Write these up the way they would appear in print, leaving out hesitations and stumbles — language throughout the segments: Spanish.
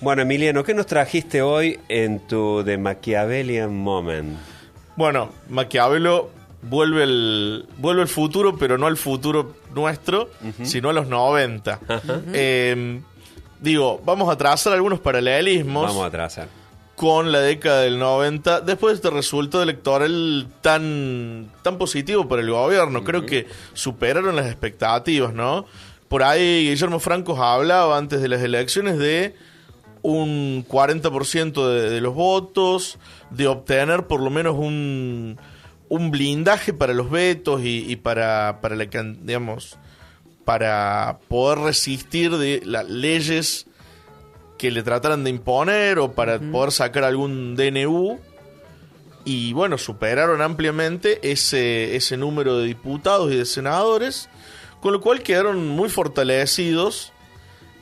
Bueno, Emiliano, ¿qué nos trajiste hoy en tu The Machiavellian Moment? Bueno, Maquiavelo vuelve al futuro, pero no al futuro nuestro, sino a los 90. Vamos a trazar algunos paralelismos. Vamos a trazar. Con la década del 90, después de este resultado electoral tan positivo para el gobierno. Creo que superaron las expectativas, ¿no? Por ahí Guillermo Franco hablaba antes de las elecciones de un 40% de los votos, de obtener por lo menos un blindaje para los vetos y para poder resistir de las leyes que le trataran de imponer o para poder sacar algún DNU. Y bueno, superaron ampliamente ese número de diputados y de senadores, con lo cual quedaron muy fortalecidos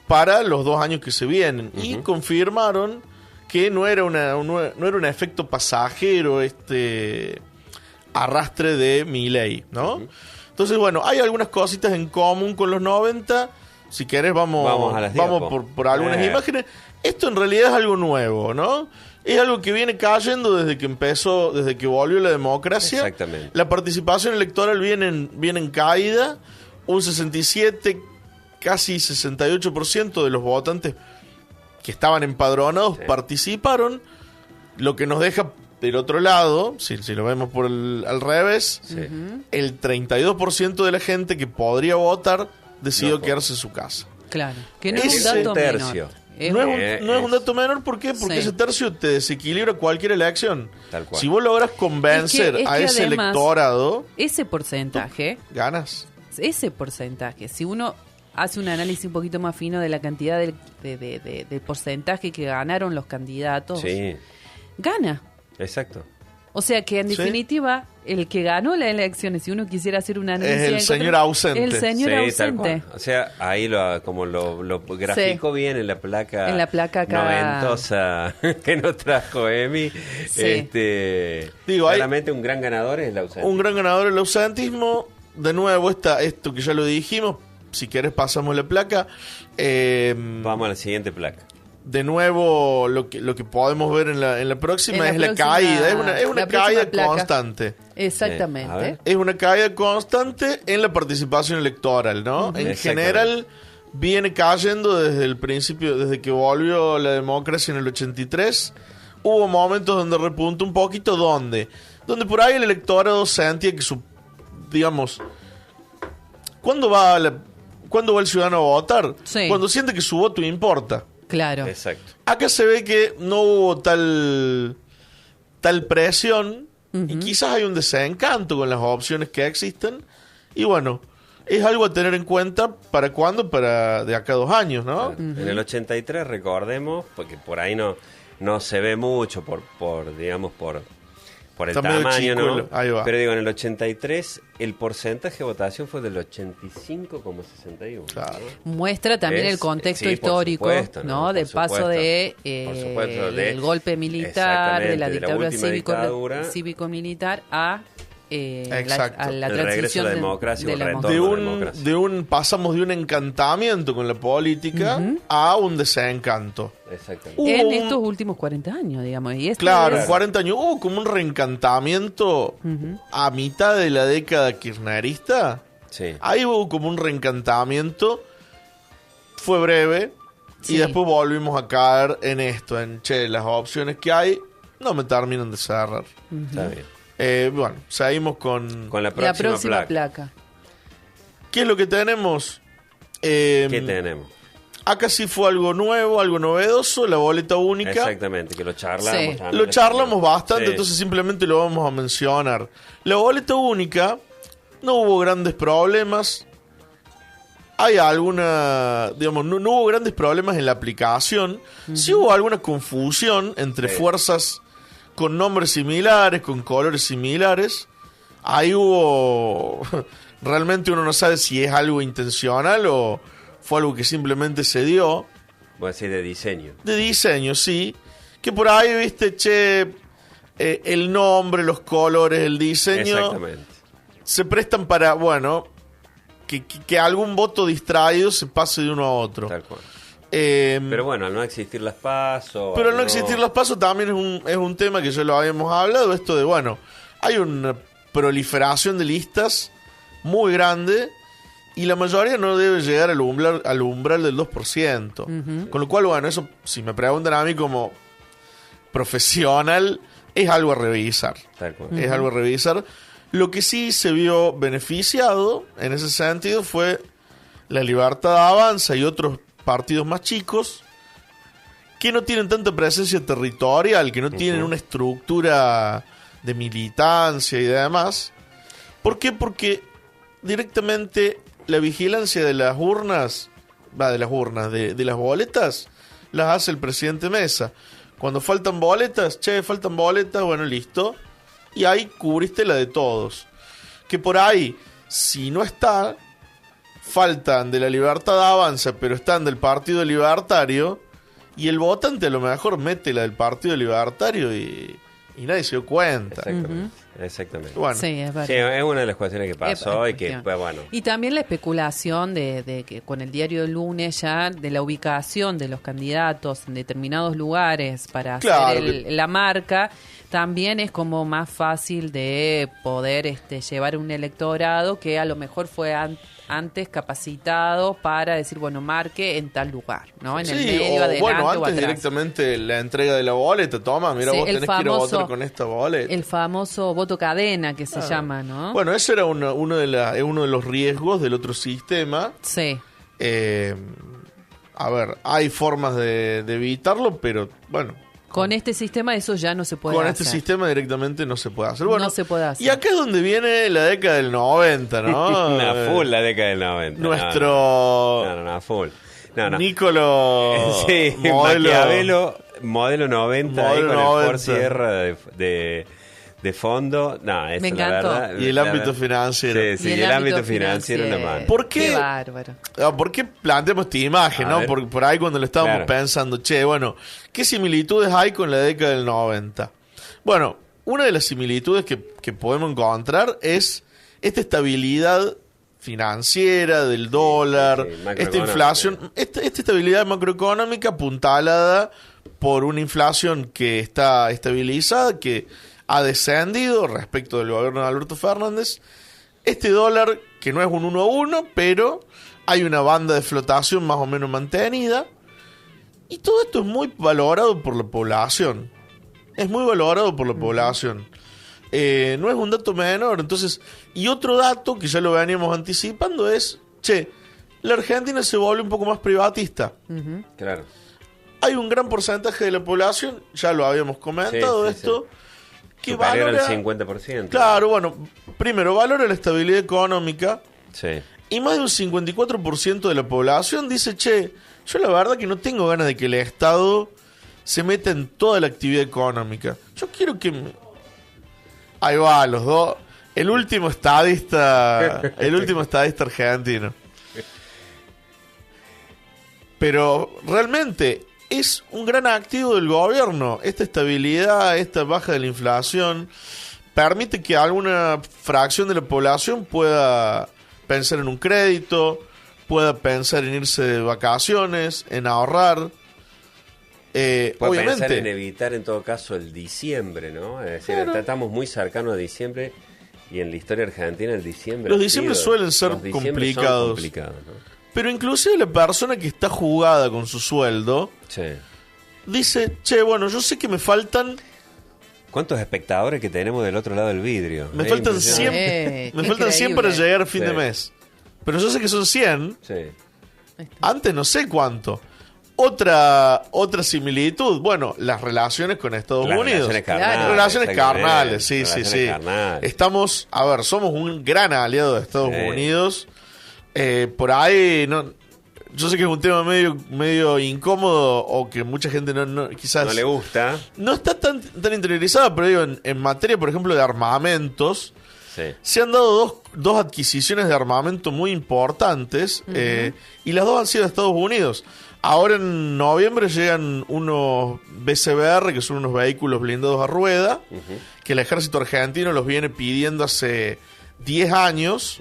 para los 2 años que se vienen. Y confirmaron que no era un efecto pasajero este arrastre de Milei, ¿no? Entonces, bueno, hay algunas cositas en común con los 90. Si querés, vamos por algunas imágenes. Esto en realidad es algo nuevo, ¿no? Es algo que viene cayendo desde que volvió la democracia. Exactamente. La participación electoral viene en caída. Un 67, casi 68% de los votantes que estaban empadronados participaron. Lo que nos deja del otro lado, si lo vemos al revés, el 32% de la gente que podría votar decidió quedarse en su casa. Claro, que no es un dato tercio. menor. No es un dato menor, ¿por qué? Porque ese tercio te desequilibra cualquier elección. Tal cual. Si vos logras convencer Es que a ese además, electorado, ese porcentaje, ganas. si uno hace un análisis un poquito más fino de la cantidad del porcentaje que ganaron los candidatos, gana. Exacto. O sea que en definitiva, el que ganó las elecciones, si uno quisiera hacer un análisis... Es el señor ausente. El señor ausente. O sea, ahí lo graficó bien en la placa. En la placa acá. Noventosa que nos trajo Emi. Sí. Claramente un gran ganador es el ausente. Un gran ganador el ausentismo. De nuevo, esto que ya lo dijimos, si querés pasamos la placa. Vamos a la siguiente placa. De nuevo, lo que podemos ver en la próxima es la caída. Es una caída constante. Exactamente. Es una caída constante en la participación electoral, ¿no? En general, viene cayendo desde el principio, desde que volvió la democracia en el 83. Hubo momentos donde repuntó un poquito, donde por ahí el electorado sentía que ¿cuándo va el ciudadano a votar? Sí. Cuando siente que su voto importa. Claro. Exacto. Acá se ve que no hubo tal presión y quizás hay un desencanto con las opciones que existen. Y bueno, es algo a tener en cuenta para cuándo, para de acá a 2 años, ¿no? En el 83, recordemos, porque por ahí no se ve mucho por el Está medio tamaño, chico, ¿no? ahí va. Pero en el 83 el porcentaje de votación fue del 85,61. Claro. Muestra también el contexto histórico, supuesto, ¿no? De paso del golpe militar, de la dictadura cívico-militar a la el regreso a la democracia, el retorno pasamos de un encantamiento con la política a un desencanto. Exactamente. En estos últimos 40 años, digamos. Y claro, en 40 años hubo como un reencantamiento a mitad de la década kirchnerista. Sí. Ahí hubo como un reencantamiento. Fue breve. Y después volvimos a caer en esto, las opciones que hay no me terminan de cerrar. Está bien. Bueno, seguimos con la próxima placa. ¿Qué es lo que tenemos? ¿Qué tenemos? Acá sí fue algo nuevo, algo novedoso, la boleta única. Exactamente, que lo charlamos. Sí. Lo charlamos bastante, entonces simplemente lo vamos a mencionar. La boleta única, no hubo grandes problemas. Hay alguna, no hubo grandes problemas en la aplicación. Sí hubo alguna confusión entre fuerzas con nombres similares, con colores similares. Ahí hubo... Realmente uno no sabe si es algo intencional o fue algo que simplemente se dio. Voy a decir de diseño. De diseño, sí. Que por ahí, viste, el nombre, los colores, el diseño... Exactamente. Se prestan para, que algún voto distraído se pase de uno a otro. Tal cual. Pero bueno, al no existir las PASO... Pero al no existir las PASO también es un tema que ya lo habíamos hablado, esto de, bueno, hay una proliferación de listas muy grande y la mayoría no debe llegar al umbral del 2%. Con lo cual, bueno, eso, si me preguntan a mí como profesional, es algo a revisar. Es algo a revisar. Lo que sí se vio beneficiado en ese sentido fue la Libertad Avanza y otros partidos más chicos que no tienen tanta presencia territorial, que no tienen una estructura de militancia y demás. ¿Por qué? Porque directamente la vigilancia de las urnas, de las boletas, las hace el presidente Mesa. Cuando faltan boletas, bueno, listo. Y ahí cubriste la de todos. Que por ahí, si no está, faltan de la Libertad Avanza, pero están del Partido Libertario, y el votante a lo mejor mete la del Partido Libertario y nadie se dio cuenta. Exactamente. Bueno. Sí, es verdad. Sí, es una de las cuestiones que pasó y que, pues, bueno. Y también la especulación de que con el diario del lunes ya de la ubicación de los candidatos en determinados lugares para hacer la marca, también es como más fácil de poder llevar un electorado que a lo mejor fue antes capacitado para decir, bueno, marque en tal lugar, ¿no? En el medio, adelante bueno, antes o atrás. Directamente la entrega de la boleta, toma, mira, vos tenés que ir a votar con esta boleta. El famoso voto cadena que se llama, ¿no? Bueno, ese era uno de los riesgos del otro sistema. Sí. A ver, hay formas de evitarlo, pero bueno. Con este sistema eso ya no se puede hacer. Con este sistema directamente no se puede hacer. Bueno, no se puede hacer. Y acá es donde viene la década del 90, ¿no? Una full la década del 90. Nuestro... No, full. No. Nicolo... Sí, Maquiavelo, modelo 90, modelo ahí con 90. el Ford Sierra de fondo. No, eso me encantó. La verdad, y el ámbito financiero. Sí, y el ámbito financiero nomás. ¿Por qué? Qué bárbaro. ¿Por qué planteamos esta imagen, no? Por ahí cuando le estábamos pensando, bueno, ¿qué similitudes hay con la década del 90? Bueno, una de las similitudes que podemos encontrar es esta estabilidad financiera del dólar, esta inflación, esta estabilidad macroeconómica apuntalada por una inflación que está estabilizada, que ha descendido respecto del gobierno de Alberto Fernández. Este dólar, que no es un 1-1, pero hay una banda de flotación más o menos mantenida. Y todo esto es muy valorado por la población. Es muy valorado por la población. No es un dato menor. Entonces, y otro dato que ya lo veníamos anticipando es, la Argentina se vuelve un poco más privatista. Claro. Hay un gran porcentaje de la población, ya lo habíamos comentado esto, que superior valora el 50%. Claro, bueno, primero valora la estabilidad económica. Sí. Y más de un 54% de la población dice, yo la verdad que no tengo ganas de que el Estado se meta en toda la actividad económica. Yo quiero que Ahí va, los dos. El último estadista argentino. Pero realmente es un gran activo del gobierno. Esta estabilidad, esta baja de la inflación, permite que alguna fracción de la población pueda pensar en un crédito, pueda pensar en irse de vacaciones, en ahorrar. Puede Obviamente pensar en evitar en todo caso el diciembre, ¿no? Es decir, estamos muy cercanos a diciembre y en la historia argentina el diciembre... Los diciembres suelen ser complicados. ¿no? Pero inclusive la persona que está jugada con su sueldo dice, bueno, yo sé que me faltan... ¿Cuántos espectadores que tenemos del otro lado del vidrio? Me faltan 100, me faltan 100 para llegar a fin de mes. Pero yo sé que son 100. Antes no sé cuánto. Otra similitud, bueno, las relaciones con Estados Unidos. Relaciones carnales, sí. Estamos, somos un gran aliado de Estados Unidos. Por ahí, yo sé que es un tema medio incómodo o que mucha gente quizás no le gusta. No está tan interiorizada, pero digo, en materia, por ejemplo, de armamentos, se han dado dos adquisiciones de armamento muy importantes y las dos han sido de Estados Unidos. Ahora en noviembre llegan unos BCBR, que son unos vehículos blindados a rueda, que el ejército argentino los viene pidiendo hace 10 años.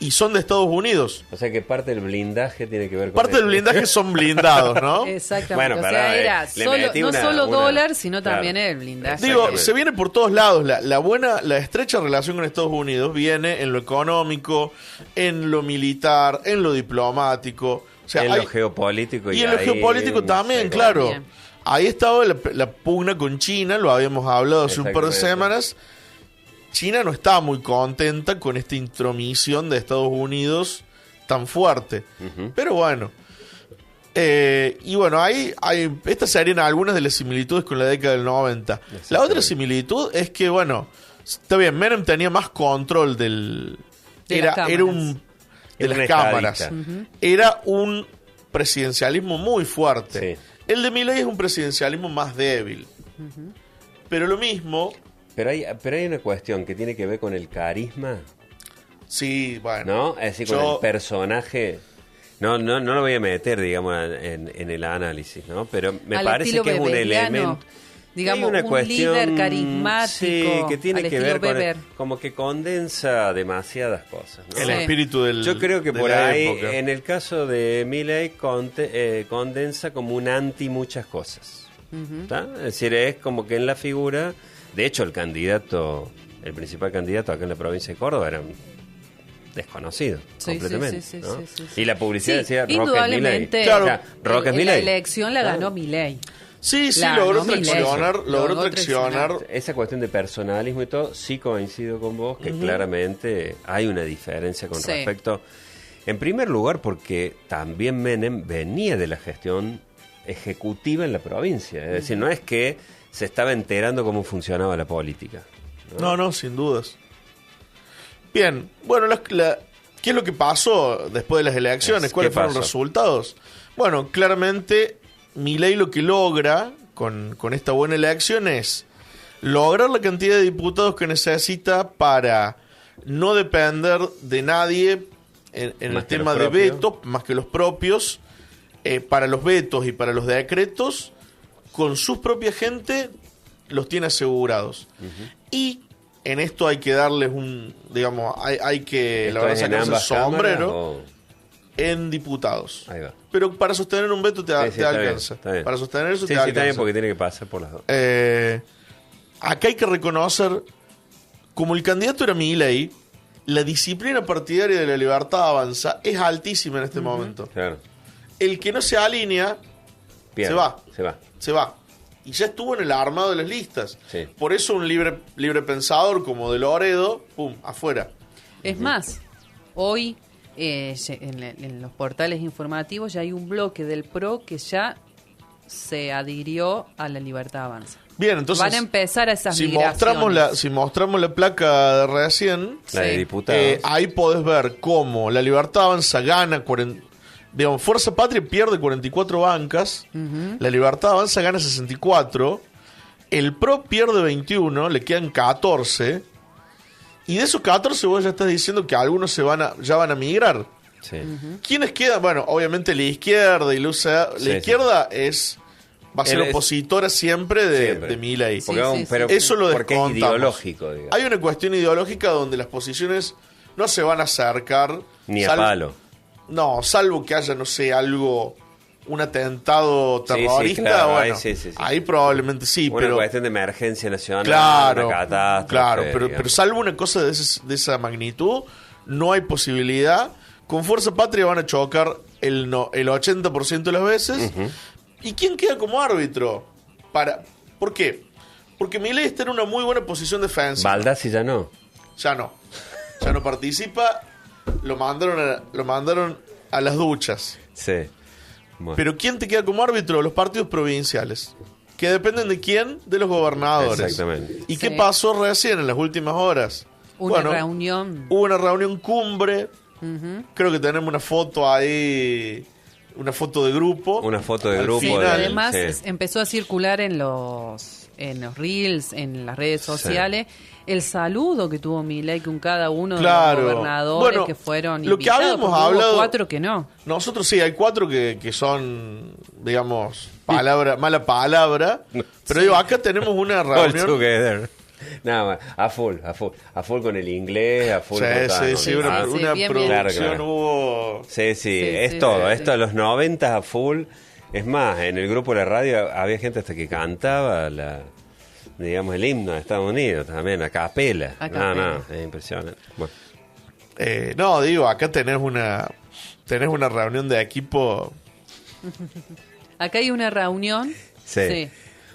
y son de Estados Unidos. O sea que parte del blindaje tiene que ver con Parte del blindaje son blindados, ¿no? Exactamente. Bueno, o sea, era no solo dólar, sino claro, también el blindaje. Digo, se viene por todos lados. La estrecha relación con Estados Unidos viene en lo económico, en lo militar, en lo diplomático. O sea, en lo geopolítico. Y en lo geopolítico también, claro. También. Ahí estaba la pugna con China, lo habíamos hablado hace un par de semanas. China no está muy contenta con esta intromisión de Estados Unidos tan fuerte. Pero bueno. Y bueno, estas serían algunas de las similitudes con la década del 90. La otra similitud es que, bueno, está bien, Menem tenía más control de las cámaras. Era un presidencialismo muy fuerte. Sí. El de Milei es un presidencialismo más débil. Pero lo mismo... Pero hay una cuestión que tiene que ver con el carisma. Sí, bueno. ¿No? Es decir, con el personaje. No lo voy a meter, digamos, en el análisis, ¿no? Pero me parece que es un elemento. Digamos, una cuestión, líder carismático. Sí, que tiene que ver con como que condensa demasiadas cosas, ¿no? El espíritu del. Yo creo que por ahí, época. En el caso de Milei, condensa como un anti muchas cosas. Es decir, es como que en la figura. De hecho, el principal candidato acá en la provincia de Córdoba era un desconocido, completamente. Sí. Y la publicidad decía Roque Milei. Claro, Roque Milei. La elección la ganó Milei. Sí, logró traccionar. Esa cuestión de personalismo y todo, sí coincido con vos, que claramente hay una diferencia con respecto. En primer lugar, porque también Menem venía de la gestión ejecutiva en la provincia. Es decir, no es que se estaba enterando cómo funcionaba la política. No, sin dudas. Bien, bueno, ¿qué es lo que pasó después de las elecciones? ¿Cuáles fueron los resultados? Bueno, claramente Milei lo que logra con esta buena elección es lograr la cantidad de diputados que necesita para no depender de nadie en el tema de vetos, más que los propios, para los vetos y para los decretos. Con su propia gente los tiene asegurados. Y en esto hay que darles hay que la verdad sacarse el sombrero en diputados. Ahí va. Pero para sostener un veto te alcanza. Está bien. Para sostener eso te alcanza. Sí, alcanza. está bien porque tiene que pasar por las dos. Acá hay que reconocer, como el candidato era Milei, la disciplina partidaria de la Libertad Avanza es altísima en este momento. Claro. El que no se alinea se va. Y ya estuvo en el armado de las listas. Sí. Por eso un libre pensador como de Loredo, ¡pum!, afuera. Es más, hoy en los portales informativos ya hay un bloque del PRO que ya se adhirió a la Libertad Avanza. Bien, entonces... Van a empezar esas migraciones. Si mostramos la placa de recién, la de diputados, ahí podés ver cómo la Libertad Avanza gana... Fuerza Patria pierde 44 bancas, la Libertad Avanza gana 64, el PRO pierde 21, le quedan 14, y de esos 14 vos ya estás diciendo que algunos ya van a migrar. Sí. ¿Quiénes quedan? Bueno, obviamente la izquierda y la izquierda va a ser opositora siempre de Milei. Pero eso lo porque es ideológico, digamos. Hay una cuestión ideológica donde las posiciones no se van a acercar ni a palo. No, salvo que haya, no sé, un atentado terrorista, claro, bueno, ahí probablemente sí. Una cuestión de emergencia nacional, claro, una catástrofe. Claro, pero salvo una cosa de esa magnitud, no hay posibilidad. Con Fuerza Patria van a chocar el 80% de las veces. ¿Y quién queda como árbitro? ¿Por qué? Porque Milei está en una muy buena posición defensiva. Baldassi ya no. Ya no participa. Lo mandaron a las duchas. Sí. Bueno. Pero ¿quién te queda como árbitro? Los partidos provinciales. Que dependen de quién, de los gobernadores. Exactamente. ¿Y qué pasó recién en las últimas horas? Hubo una reunión cumbre. Creo que tenemos una foto ahí. Una foto de grupo. Una foto de grupo. Sí, además empezó a circular en los reels, en las redes sociales, el saludo que tuvo Milei con cada uno de los gobernadores que fueron lo invitados. Lo que habíamos hablado, hubo 4 que no. Nosotros sí, hay 4 que son, digamos, mala palabra. Pero digo, acá tenemos una reunión. Nada, a full con el inglés, a full con sí, una bien, producción bien. hubo... Sí, es todo, esto de los 90 a full. Es más, en el grupo de la radio había gente hasta que cantaba digamos, el himno de Estados Unidos también, a capela. No, es impresionante. Bueno. Digo, acá tenés una reunión de equipo. Acá hay una reunión. Sí.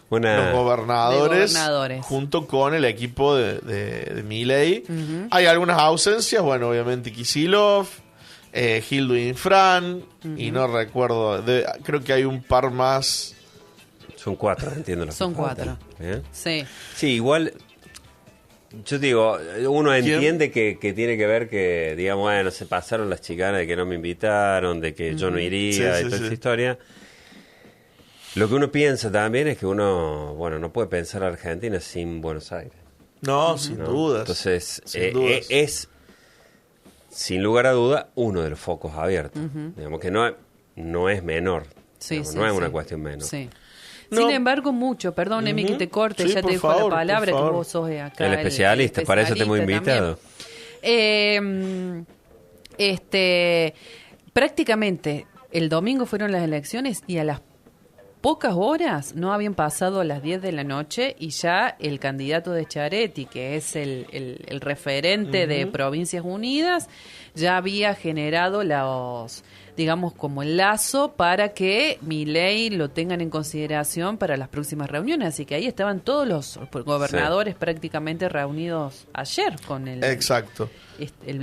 Los gobernadores junto con el equipo de Milei. Uh-huh. Hay algunas ausencias, bueno, obviamente Kicillof, Hilduin Fran, y no recuerdo, creo que hay un par más. Son 4, entiendo. Son 4. Sí. Sí, igual, yo digo, uno entiende que tiene que ver que, digamos, bueno, se pasaron las chicanas de que no me invitaron, de que yo no iría, y toda esa historia. Lo que uno piensa también es que uno, bueno, no puede pensar a Argentina sin Buenos Aires. No, sin dudas. Entonces, es, sin lugar a duda, uno de los focos abiertos. Uh-huh. Digamos que no es menor. Digamos, no es una cuestión menor. Sí. No. Sin embargo, mucho, Emi, que te corte, ya te dejo la palabra, que vos sos acá el especialista, para eso te hemos invitado. Prácticamente el domingo fueron las elecciones y a las pocas horas no habían pasado las 10 de la noche y ya el candidato de Schiaretti, que es el referente de Provincias Unidas, ya había generado digamos, como el lazo para que Milei lo tengan en consideración para las próximas reuniones. Así que ahí estaban todos los gobernadores prácticamente reunidos ayer con el... Exacto.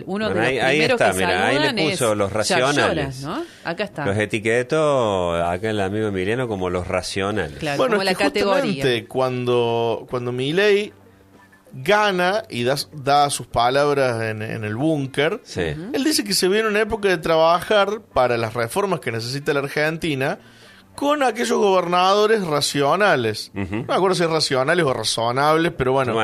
Uno de los primeros está, que saludan ahí le puso los racionales, ¿no? Acá está. Los etiquetó acá el amigo Emiliano como los racionales. Claro, bueno, como la categoría. Cuando Milei gana y da sus palabras en el búnker, él dice que se viene una época de trabajar para las reformas que necesita la Argentina con aquellos gobernadores racionales. No me acuerdo si es racionales o razonables, pero bueno,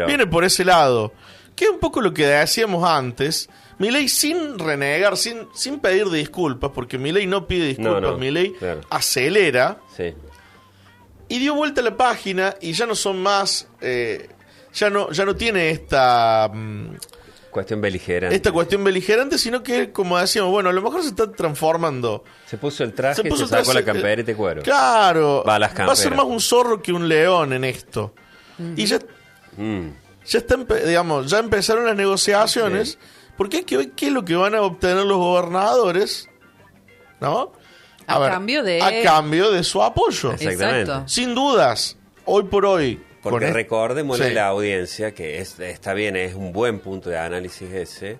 viene por ese lado. Que es un poco lo que decíamos antes. Milei sin renegar, sin pedir disculpas, porque Milei no pide disculpas, Milei acelera y dio vuelta a la página y ya no son más... Ya no tiene esta cuestión beligerante, sino que, como decíamos, bueno, a lo mejor se está transformando. Se puso el traje, se sacó la camperita y cuero. Claro, va a ser más un zorro que un león en esto. Y ya está, digamos, ya empezaron las negociaciones, porque hay que ver qué es lo que van a obtener los gobernadores, ¿no? A cambio de su apoyo. Exactamente. Sin dudas, hoy por hoy. Porque recordemos a la audiencia que está bien, es un buen punto de análisis ese,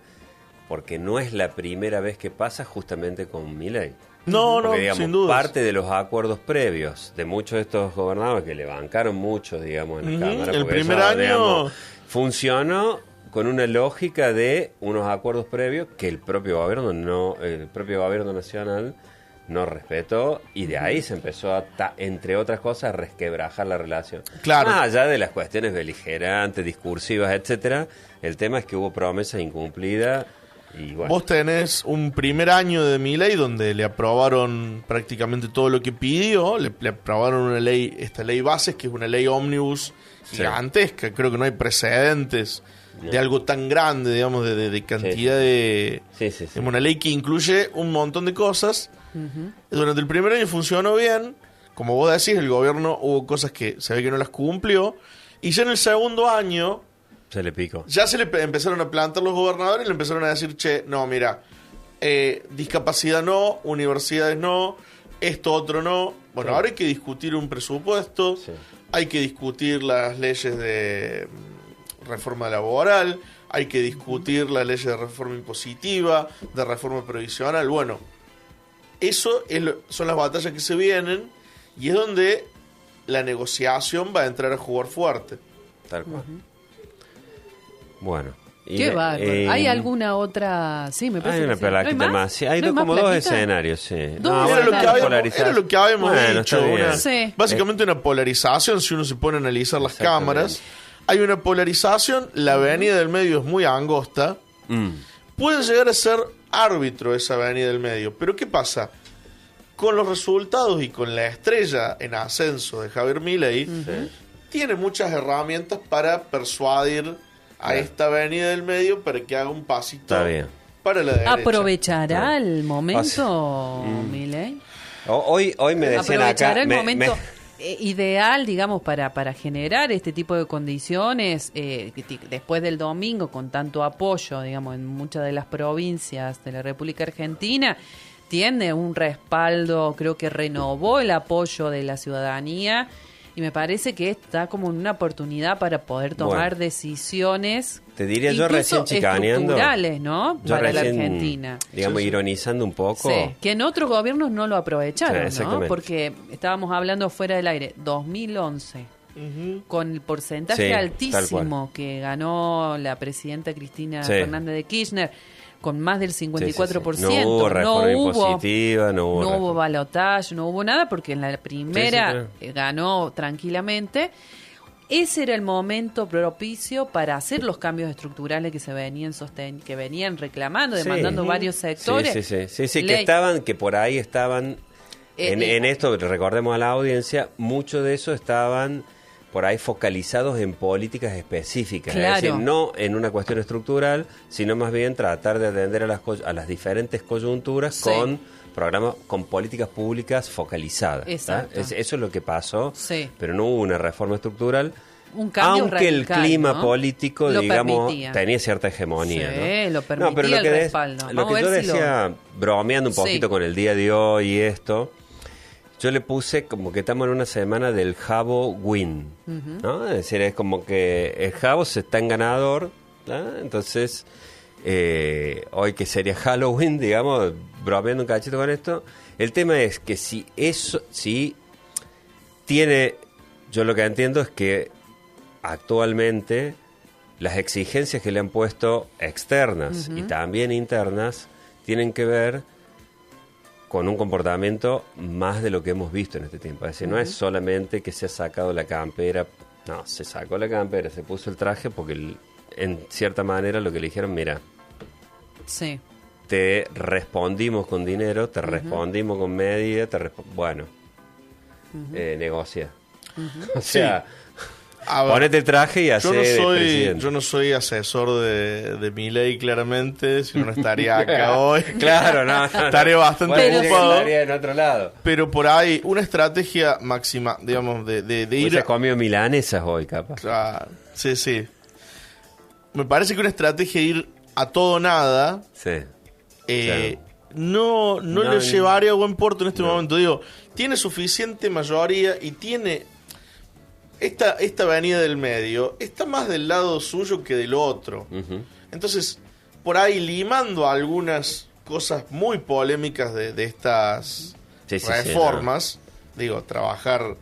porque no es la primera vez que pasa justamente con Milei. Porque, digamos, sin duda. Parte de los acuerdos previos de muchos de estos gobernadores que le bancaron mucho, digamos, en la Cámara. El primer año... Digamos, funcionó con una lógica de unos acuerdos previos que el propio gobierno nacional no respetó, y de ahí se empezó entre otras cosas, a resquebrajar la relación. Claro. Más allá de las cuestiones beligerantes, discursivas, etcétera, el tema es que hubo promesas incumplidas. Y bueno. Vos tenés un primer año de Milei donde le aprobaron prácticamente todo lo que pidió, le aprobaron esta ley bases, que es una ley ómnibus gigantesca, creo que no hay precedentes de algo tan grande, digamos, de cantidad de... Es una ley que incluye un montón de cosas. Durante el primer año funcionó bien, como vos decís, el gobierno hubo cosas que se ve que no las cumplió, y ya en el segundo año se le picó. Ya se le empezaron a plantar los gobernadores y le empezaron a decir, no, mira, discapacidad no, universidades no, esto otro no. Bueno, ahora hay que discutir un presupuesto, hay que discutir las leyes de reforma laboral, hay que discutir las leyes de reforma impositiva, de reforma previsional. Bueno, eso son las batallas que se vienen, y es donde la negociación va a entrar a jugar fuerte. Tal cual. Bueno. Qué bárbaro. ¿Hay alguna otra? Sí, me parece. Hay una plaquita más. Sí, hay como dos escenarios, sí. Era lo que habíamos dicho. Básicamente una polarización, si uno se pone a analizar las cámaras. Hay una polarización, la avenida del medio es muy angosta. Puede llegar a ser árbitro esa avenida del medio. Pero ¿qué pasa? Con los resultados y con la estrella en ascenso de Javier Milei, tiene muchas herramientas para persuadir a esta avenida del medio para que haga un pasito para la derecha. ¿Aprovechará el momento, Milei? Hoy me decían acá... ¿Aprovechará el momento ideal, digamos, para generar este tipo de condiciones después del domingo, con tanto apoyo, digamos, en muchas de las provincias de la República Argentina? Tiene un respaldo, creo que renovó el apoyo de la ciudadanía, y me parece que está como una oportunidad para poder tomar decisiones, te diría yo recién chicaneando, estructurales, ¿no? Para la Argentina. Digamos, ironizando un poco. Sí, que en otros gobiernos no lo aprovecharon, ¿no? Porque estábamos hablando fuera del aire, 2011, con el porcentaje altísimo que ganó la presidenta Cristina Fernández de Kirchner, con más del 54%. No hubo reforma impositiva, no hubo balotaje, no hubo nada, porque en la primera ganó tranquilamente. Ese era el momento propicio para hacer los cambios estructurales que se venían reclamando, demandando varios sectores. Sí, que por ahí estaban en esto, recordemos a la audiencia, mucho de eso estaban por ahí focalizados en políticas específicas, es decir, no en una cuestión estructural, sino más bien tratar de atender a las diferentes coyunturas con programas, con políticas públicas focalizadas. Eso es lo que pasó, pero no hubo una reforma estructural, un cambio aunque radical, el clima ¿no? político, lo digamos, permitía. tenía cierta hegemonía. Lo permitía, pero el respaldo. Lo que yo decía, bromeando un poquito con el día de hoy y esto, yo le puse como que estamos en una semana del Jabo win, ¿no? Es decir, es como que el Jabo se está en ganador, ¿no? Entonces, hoy que sería Halloween, digamos, bromeando un cachito con esto, el tema es que si tiene, yo lo que entiendo es que actualmente las exigencias que le han puesto externas y también internas tienen que ver con un comportamiento más de lo que hemos visto en este tiempo. Es decir, no es solamente que se ha sacado la campera, no, se sacó la campera, se puso el traje porque en cierta manera lo que le dijeron, mira, te respondimos con dinero, te respondimos con medida, negocia. O sea, ponete el traje y hace presidente. Yo no soy asesor de Milei, claramente, si no estaría acá hoy. Claro, no. Estaría bastante ocupado. Estaría en otro lado. Pero por ahí, una estrategia máxima, digamos, de ir... Se comió milanesas hoy, capaz. Claro, sí. Me parece que una estrategia de ir a todo o nada... No le llevaría a buen puerto en este momento. Digo, tiene suficiente mayoría y tiene... Esta avenida del medio está más del lado suyo que del otro. Entonces, por ahí limando algunas cosas muy polémicas de estas reformas, digo, trabajar,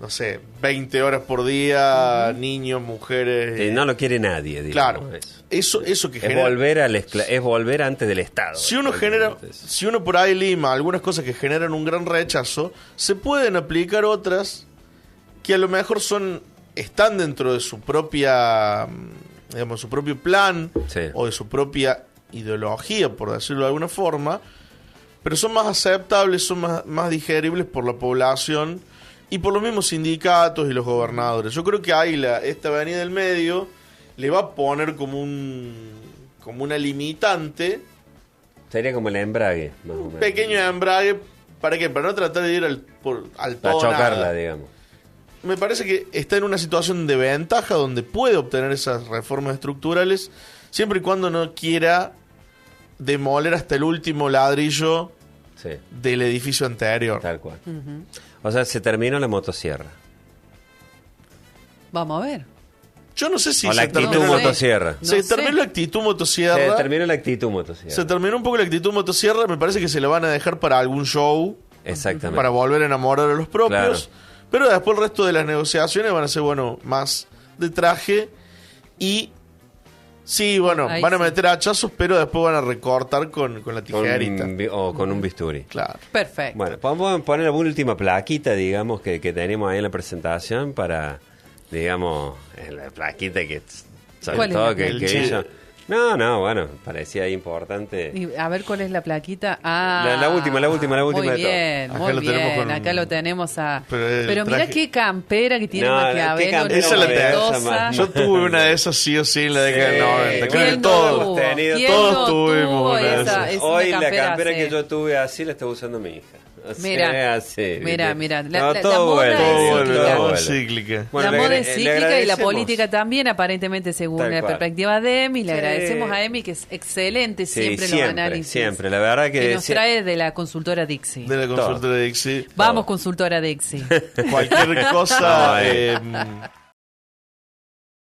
no sé, 20 horas por día, niños, mujeres... no lo quiere nadie, digamos. Claro, eso que es genera... es volver antes del Estado. Si uno por ahí lima algunas cosas que generan un gran rechazo, se pueden aplicar otras que a lo mejor están dentro de su propia, digamos, su propio plan o de su propia ideología, por decirlo de alguna forma, pero son más aceptables, son más digeribles por la población y por los mismos sindicatos y los gobernadores. Yo creo que ahí esta avenida del medio le va a poner como una limitante. Sería como el embrague, más o menos. Un pequeño embrague, ¿para qué? Para no tratar de ir al todo para chocarla, nada, digamos. Me parece que está en una situación de ventaja donde puede obtener esas reformas estructurales siempre y cuando no quiera demoler hasta el último ladrillo del edificio anterior. Tal cual. O sea, se terminó la motosierra. Vamos a ver. Yo no sé si se terminó motosierra. Se terminó la actitud motosierra. Se terminó un poco la actitud motosierra. Me parece que se la van a dejar para algún show. Exactamente. Para volver a enamorar a los propios. Claro. Pero después el resto de las negociaciones van a ser, más de traje. Y sí, van a meter hachazos, pero después van a recortar con la tijerita. O con un bisturí. Claro. Perfecto. Bueno, podemos poner la última plaquita, digamos, que tenemos ahí en la presentación para, digamos, la plaquita que... ¿Cuál todo es que ellos... No, bueno, parecía importante. Y a ver cuál es la plaquita. La última muy de bien, todo. muy bien. Acá lo tenemos Pero mira qué campera que tiene Maquiavelo. Esa la tengo. Yo tuve una de esas sí o sí en la década del 90. Creo que todos tuvimos una de esas. Hoy la campera que yo tuve así la está usando mi hija. Mira. La todo moda es cíclica. La moda es cíclica y la política también, aparentemente, según la perspectiva de Emi. Le agradecemos a Emi, que es excelente siempre los análisis. Siempre, la verdad que nos trae de la consultora Dixie. De la consultora Dixie. Vamos, consultora Dixie. Cualquier cosa.